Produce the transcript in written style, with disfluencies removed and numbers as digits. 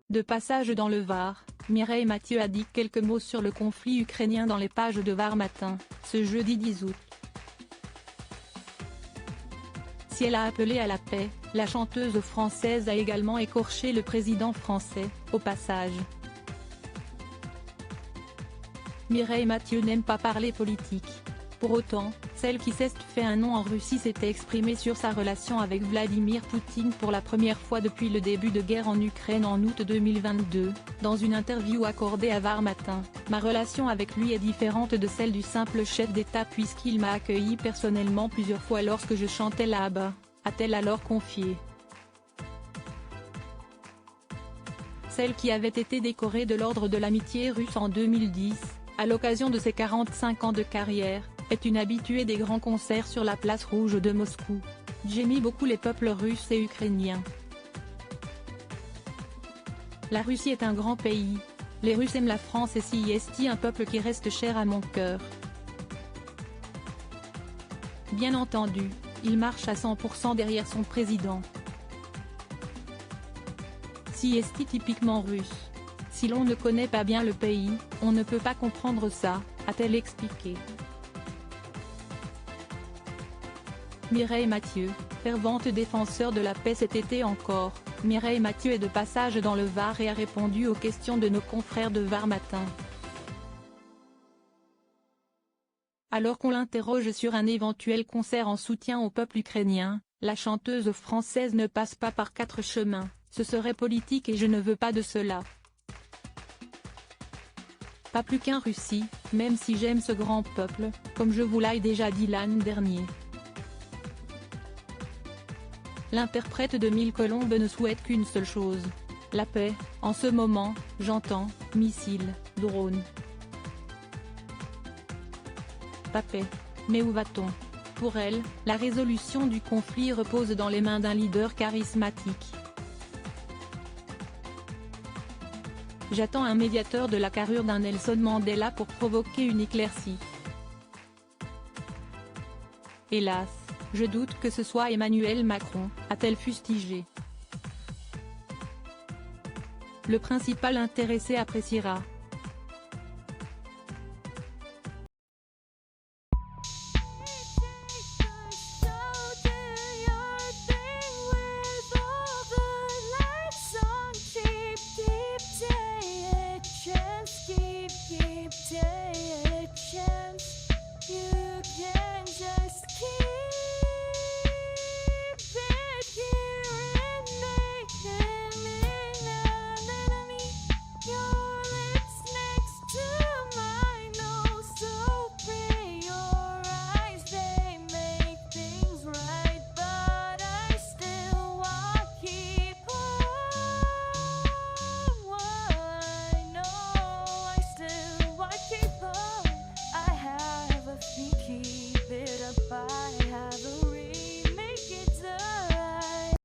De passage dans le Var, Mireille Mathieu a dit quelques mots sur le conflit ukrainien dans les pages de Var Matin, ce jeudi 10 août. Si elle a appelé à la paix, la chanteuse française a également écorché le président français, au passage. Mireille Mathieu n'aime pas parler politique. Pour autant, celle qui s'est fait un nom en Russie s'était exprimée sur sa relation avec Vladimir Poutine pour la première fois depuis le début de guerre en Ukraine en août 2022, dans une interview accordée à Var Matin. « Ma relation avec lui est différente de celle du simple chef d'État puisqu'il m'a accueilli personnellement plusieurs fois lorsque je chantais là-bas », a-t-elle alors confié. Celle qui avait été décorée de l'ordre de l'amitié russe en 2010, à l'occasion de ses 45 ans de carrière, est une habituée des grands concerts sur la place rouge de Moscou. « J'aime beaucoup les peuples russes et ukrainiens. La Russie est un grand pays. Les Russes aiment la France et c'est un peuple qui reste cher à mon cœur. Bien entendu, il marche à 100% derrière son président. C'est typiquement russe. Si l'on ne connaît pas bien le pays, on ne peut pas comprendre ça », a-t-elle expliqué. Mireille Mathieu, fervente défenseur de la paix cet été encore, Mireille Mathieu est de passage dans le Var et a répondu aux questions de nos confrères de Var Matin. Alors qu'on l'interroge sur un éventuel concert en soutien au peuple ukrainien, la chanteuse française ne passe pas par quatre chemins, ce serait politique et je ne veux pas de cela. Pas plus qu'un Russie, même si j'aime ce grand peuple, comme je vous l'ai déjà dit l'an dernier. L'interprète de Mille Colombes ne souhaite qu'une seule chose. La paix. En ce moment, j'entends missiles, drones. Pas paix. Mais où va-t-on? Pour elle, la résolution du conflit repose dans les mains d'un leader charismatique. J'attends un médiateur de la carrure d'un Nelson Mandela pour provoquer une éclaircie. Hélas, je doute que ce soit Emmanuel Macron, a-t-elle fustigé. Le principal intéressé appréciera.